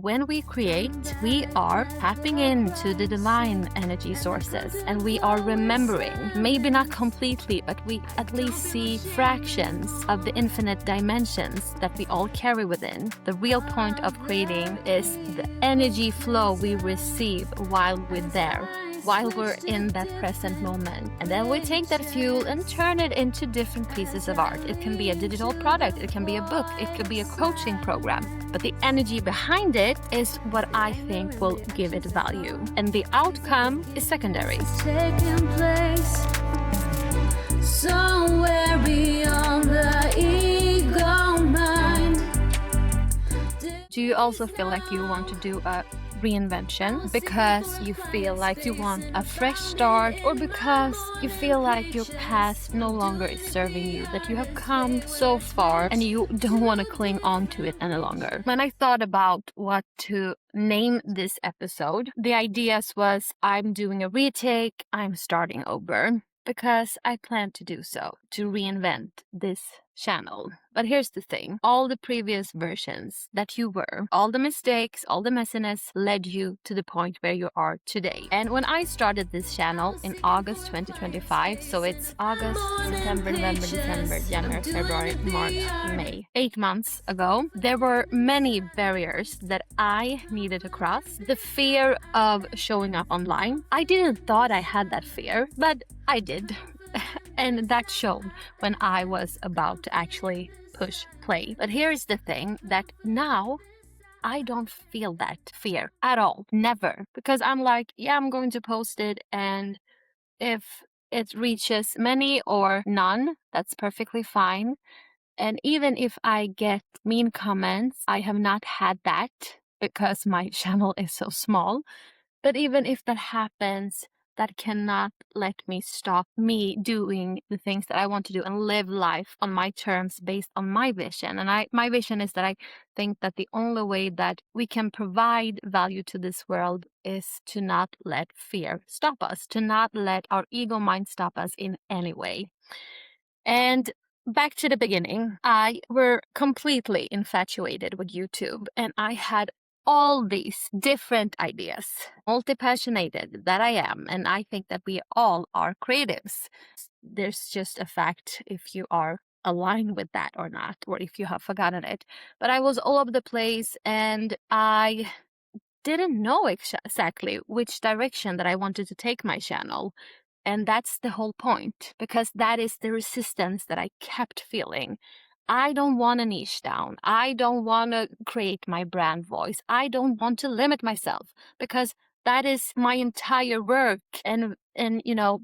when we create, we are tapping into the divine energy sources, and we are remembering, maybe not completely, but we at least see fractions of the infinite dimensions that we all carry within. The real point of creating is the energy flow we receive while we're there, while we're in that present moment. And then we take that fuel and turn it into different pieces of art. It can be a digital product, it can be a book, it could be a coaching program. But the energy behind it is what I think will give it value. And the outcome is secondary. Taking place somewhere beyond the ego mind. Do you also feel like you want to do a reinvention because you feel like you want a fresh start, or because you feel like your past no longer is serving you, that you have come so far and you don't want to cling on to it any longer? When I thought about what to name this episode, the ideas was I'm doing a retake, I'm starting over, because I plan to do so, to reinvent this channel. But here's the thing, all the previous versions that you were, all the mistakes, all the messiness led you to the point where you are today. And when I started this channel in August 2025, so it's August, September, November, December, January, February, March, May, 8 months ago, there were many barriers that I needed to cross. The fear of showing up online. I didn't thought I had that fear, but I did. And that showed when I was about to actually push play. But here's the thing, that now I don't feel that fear at all. Never. Because I'm like, yeah, I'm going to post it, and if it reaches many or none, that's perfectly fine. And even if I get mean comments, I have not had that because my channel is so small. But even if that happens, that cannot let me stop me doing the things that I want to do and live life on my terms based on my vision. And my vision is that I think that the only way that we can provide value to this world is to not let fear stop us, to not let our ego mind stop us in any way. And back to the beginning, I were completely infatuated with YouTube, and I had all these different ideas, multi-passionated that I am, and I think that we all are creatives. There's just a fact if you are aligned with that or not, or if you have forgotten it. But I was all over the place, and I didn't know exactly which direction that I wanted to take my channel. And that's the whole point, because that is the resistance that I kept feeling. I don't want to niche down. I don't want to create my brand voice. I don't want to limit myself, because that is my entire work and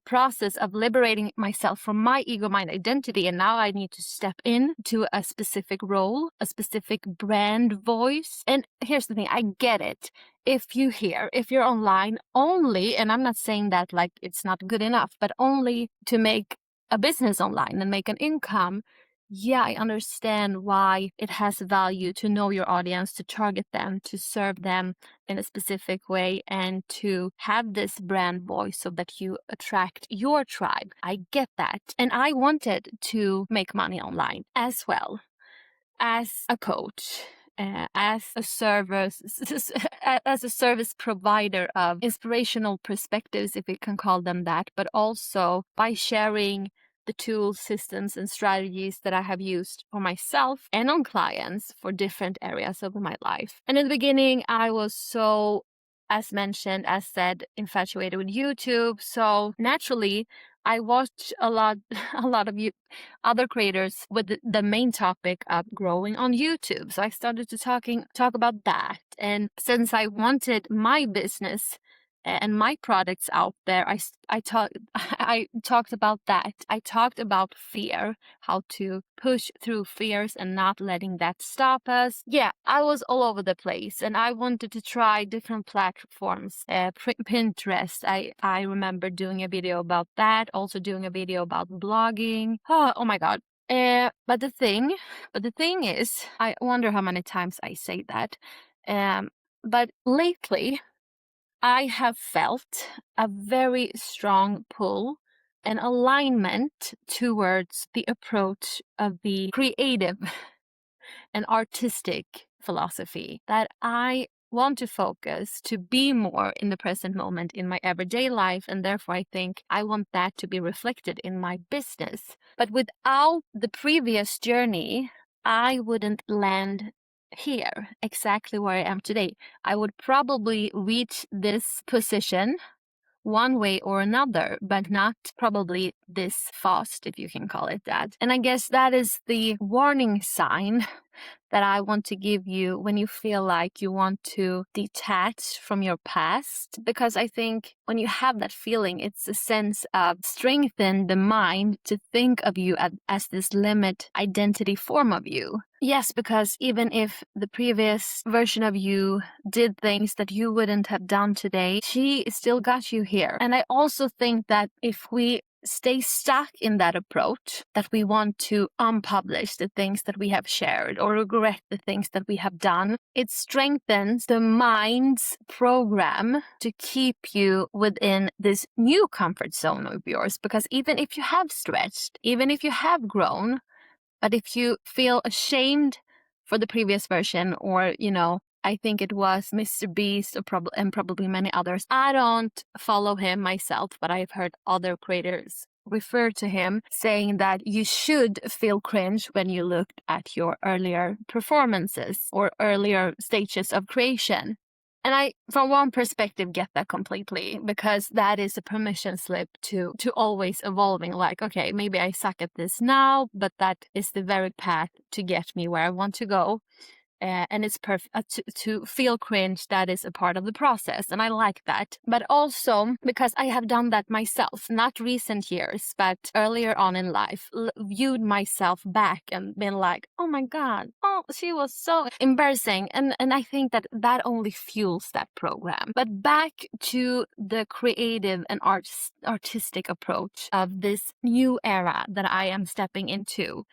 process of liberating myself from my ego mind identity. And now I need to step in to a specific role, a specific brand voice. And here's the thing, I get it. If you're online only, and I'm not saying that like it's not good enough, but only to make a business online and make an income, yeah, I understand why it has value to know your audience, to target them, to serve them in a specific way, and to have this brand voice so that you attract your tribe. I get that. And I wanted to make money online as well, as a coach, as a service provider of inspirational perspectives, if we can call them that, but also by sharing the tools, systems, and strategies that I have used for myself and on clients for different areas of my life. And in the beginning, I was so, as said, infatuated with YouTube. So naturally, I watched a lot of other creators with the main topic of growing on YouTube. So I started to talk about that. And since I wanted my business and my products out there, I talked about that. I talked about fear, how to push through fears and not letting that stop us. Yeah, I was all over the place, and I wanted to try different platforms. Pinterest, I remember doing a video about that, also doing a video about blogging. Oh my God. But the thing is, I wonder how many times I say that. But lately, I have felt a very strong pull and alignment towards the approach of the creative and artistic philosophy, that I want to focus to be more in the present moment in my everyday life, and therefore I think I want that to be reflected in my business. But without the previous journey, I wouldn't land here exactly where I am today. I would probably reach this position one way or another, but not probably this fast, if you can call it that. And I guess that is the warning sign that I want to give you when you feel like you want to detach from your past. Because I think when you have that feeling, it's a sense of strengthen the mind to think of you as this limit identity form of you. Yes, because even if the previous version of you did things that you wouldn't have done today, she still got you here. And I also think that if we stay stuck in that approach, that we want to unpublish the things that we have shared or regret the things that we have done, it strengthens the mind's program to keep you within this new comfort zone of yours. Because even if you have stretched, even if you have grown, but if you feel ashamed for the previous version, or, I think it was Mr. Beast and probably many others. I don't follow him myself, but I've heard other creators refer to him saying that you should feel cringe when you looked at your earlier performances or earlier stages of creation. And I, from one perspective, get that completely, because that is a permission slip to always evolving. Like, okay, maybe I suck at this now, but that is the very path to get me where I want to go. And it's perfect to feel cringe. That is a part of the process, and I like that. But also because I have done that myself, not recent years, but earlier on in life, viewed myself back and been like, oh my god, oh, she was so embarrassing. And I think that only fuels that program. But back to the creative and artistic approach of this new era that I am stepping into.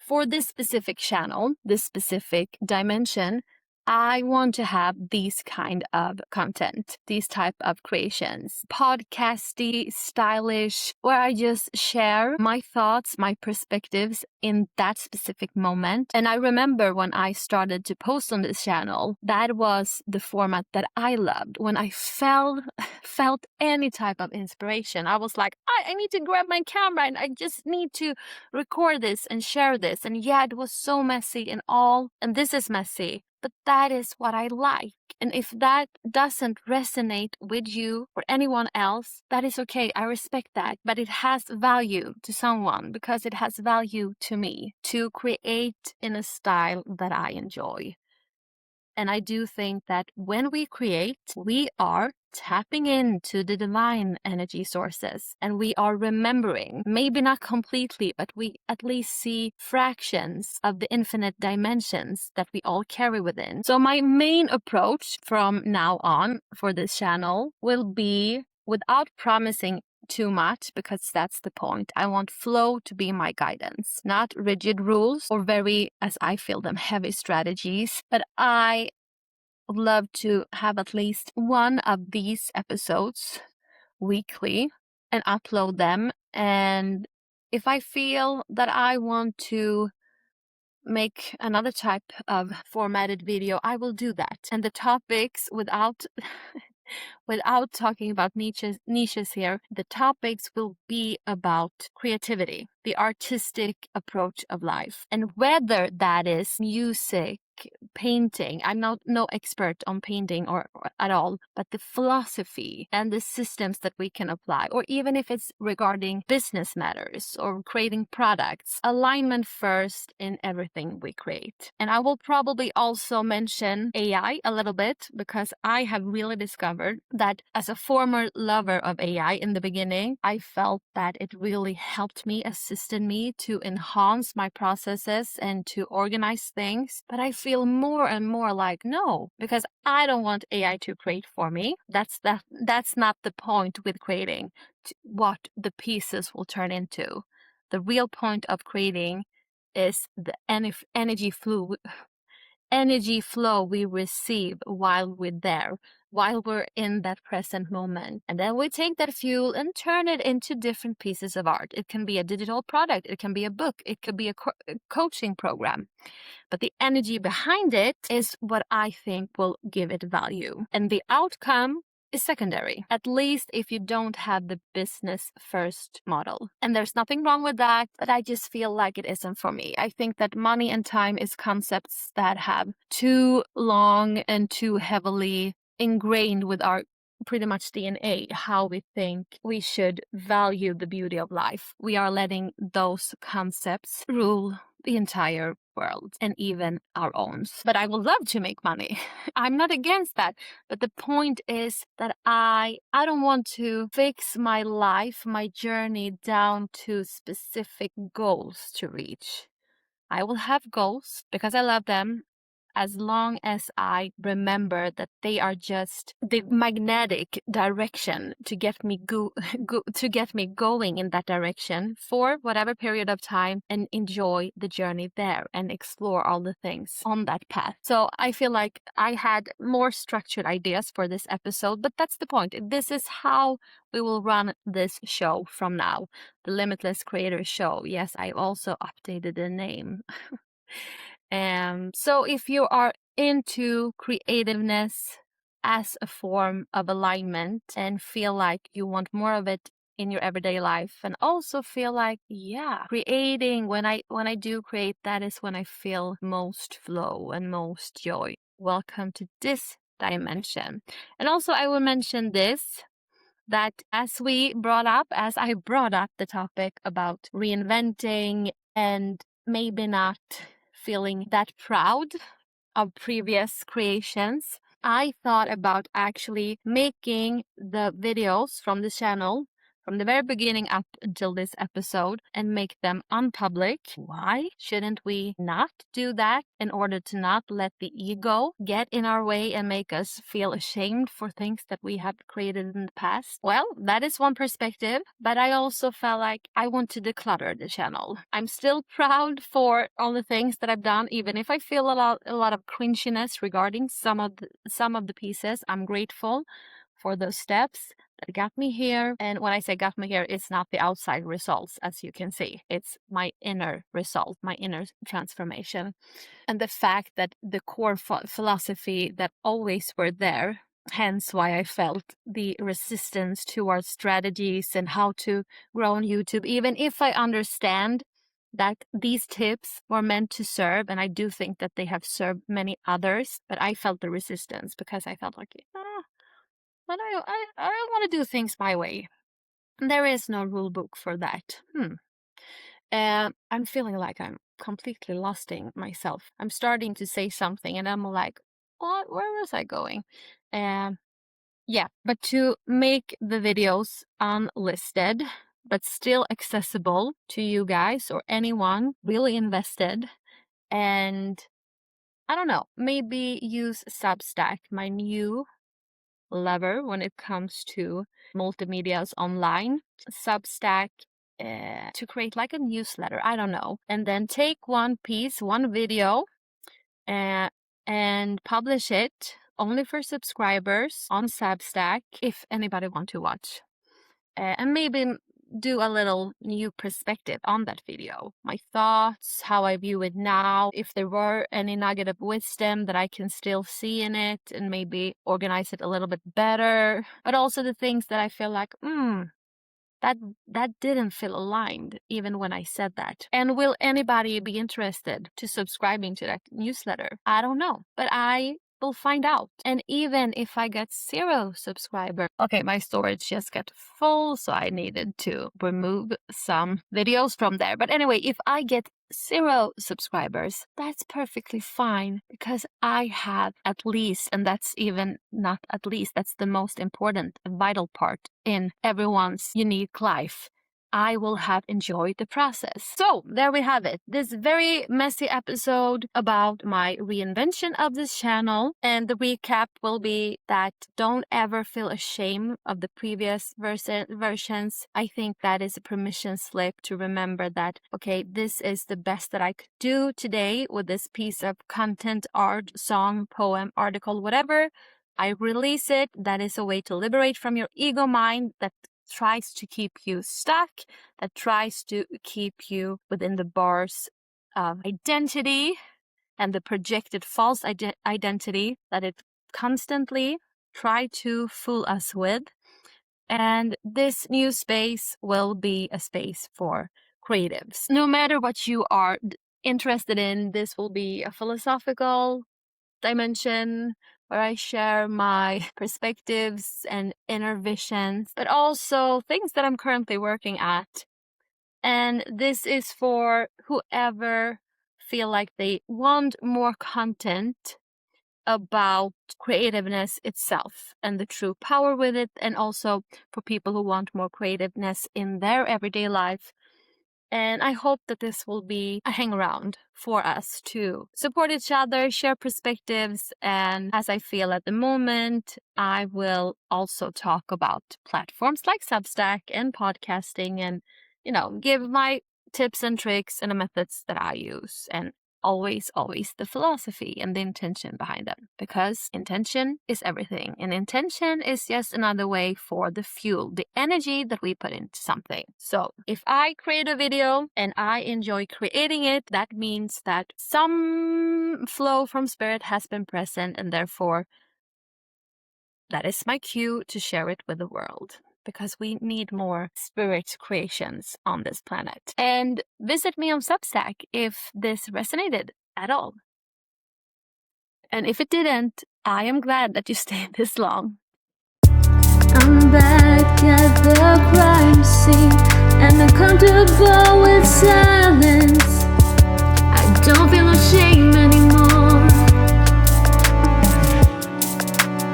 For this specific channel, this specific dimension, I want to have these kind of content, these type of creations, podcasty, stylish, where I just share my thoughts, my perspectives in that specific moment. And I remember when I started to post on this channel, that was the format that I loved. When I felt any type of inspiration, I was like, I need to grab my camera and I just need to record this and share this. And yeah, it was so messy and all, and this is messy, but that is what I like. And if that doesn't resonate with you or anyone else, that is okay. I respect that. But it has value to someone because it has value to me to create in a style that I enjoy. And I do think that when we create, we are tapping into the divine energy sources, and we are remembering, maybe not completely, but we at least see fractions of the infinite dimensions that we all carry within. So my main approach from now on for this channel will be, without promising too much, because that's the point, I want flow to be my guidance, not rigid rules or very, as I feel them, heavy strategies. But I would love to have at least one of these episodes weekly and upload them. And if I feel that I want to make another type of formatted video, I will do that. And the topics, without talking about niches here, the topics will be about creativity, the artistic approach of life, and whether that is music, painting. I'm not no expert on painting or at all, but the philosophy and the systems that we can apply, or even if it's regarding business matters or creating products, alignment first in everything we create. And I will probably also mention AI a little bit, because I have really discovered that as a former lover of AI in the beginning, I felt that it really helped me, assisted me to enhance my processes and to organize things. But I feel more and more like, no, because I don't want AI to create for me. That's not the point with creating, what the pieces will turn into. The real point of creating is the energy flow we receive while we're there, while we're in that present moment. And then we take that fuel and turn it into different pieces of art. It can be a digital product, it can be a book, it could be a coaching program. But the energy behind it is what I think will give it value. And the outcome is secondary, at least if you don't have the business first model. And there's nothing wrong with that, but I just feel like it isn't for me. I think that money and time is concepts that have too long and too heavily ingrained with our pretty much DNA, how we think we should value the beauty of life. We are letting those concepts rule the entire world and even our own. But I would love to make money. I'm not against that. But the point is that I don't want to fix my life, my journey down to specific goals to reach. I will have goals because I love them, as long as I remember that they are just the magnetic direction to get me going in that direction for whatever period of time, and enjoy the journey there and explore all the things on that path. So I feel like I had more structured ideas for this episode, but that's the point. This is how we will run this show from now. The Limitless Creator Show. Yes, I also updated the name. So if you are into creativeness as a form of alignment and feel like you want more of it in your everyday life, and also feel like, yeah, creating, when I do create, that is when I feel most flow and most joy. Welcome to this dimension. And also I will mention this, that as I brought up the topic about reinventing and maybe not feeling that proud of previous creations, I thought about actually making the videos from the channel from the very beginning up until this episode and make them unpublic. Why shouldn't we not do that in order to not let the ego get in our way and make us feel ashamed for things that we have created in the past? Well, that is one perspective, but I also felt like I want to declutter the channel. I'm still proud for all the things that I've done, even if I feel a lot of cringiness regarding some of the pieces. I'm grateful for those steps that got me here. And when I say got me here, it's not the outside results, as you can see. It's my inner result, my inner transformation. And the fact that the core philosophy that always were there, hence why I felt the resistance towards strategies and how to grow on YouTube, even if I understand that these tips were meant to serve, and I do think that they have served many others, but I felt the resistance because I felt like, but I want to do things my way. There is no rule book for that. I'm feeling like I'm completely losing myself. I'm starting to say something and I'm like, what? Where was I going? Yeah, but to make the videos unlisted, but still accessible to you guys or anyone really invested, and I don't know, maybe use Substack, my new lover when it comes to multimedias online. Substack, to create like a newsletter, I don't know, and then take one video, and publish it only for subscribers on Substack if anybody want to watch, and maybe do a little new perspective on that video. My thoughts, how I view it now, if there were any nugget of wisdom that I can still see in it, and maybe organize it a little bit better. But also the things that I feel like, that didn't feel aligned even when I said that. And will anybody be interested to subscribing to that newsletter? I don't know, but I will find out. And even if I get 0 subscribers, okay, my storage just got full, so I needed to remove some videos from there. But anyway, if I get 0 subscribers, that's perfectly fine, because I have at least, and that's even not at least, that's the most important, vital part in everyone's unique life, I will have enjoyed the process. So there we have it. This very messy episode about my reinvention of this channel. And the recap will be that don't ever feel ashamed of the previous versions. I think that is a permission slip to remember that, okay, this is the best that I could do today with this piece of content, art, song, poem, article, whatever. I release it. That is a way to liberate from your ego mind that tries to keep you stuck, that tries to keep you within the bars of identity and the projected false identity that it constantly try to fool us with. And this new space will be a space for creatives. No matter what you are interested in, this will be a philosophical dimension where I share my perspectives and inner visions, but also things that I'm currently working at. And this is for whoever feel like they want more content about creativeness itself and the true power with it, and also for people who want more creativeness in their everyday life. And I hope that this will be a hang around for us to support each other, share perspectives, and as I feel at the moment, I will also talk about platforms like Substack and podcasting and, give my tips and tricks and the methods that I use, and always the philosophy and the intention behind them, because intention is everything, and intention is just another way for the fuel, the energy that we put into something. So if I create a video and I enjoy creating it, that means that some flow from spirit has been present, and therefore that is my cue to share it with the world, because we need more spirit creations on this planet. And visit me on Substack if this resonated at all. And if it didn't, I am glad that you stayed this long. I'm back at the crime scene and uncomfortable with silence. I don't feel no shame anymore.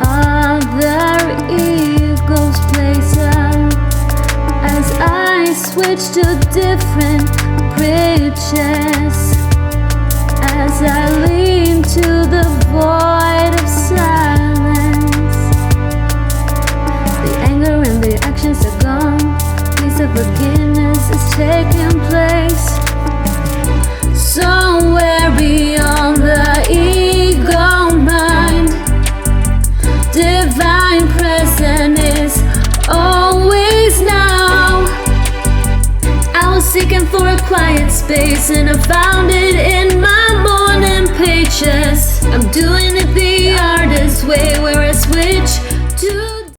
Other egos place out as I switch to different bridges, as I lean to the void of silence. The anger and the actions are gone. Peace of forgiveness is taking place. Somewhere beyond the ego mind, divine presence is always now. I was seeking for a quiet space and I found it in my morning pages. I'm doing it the artist way, where I switch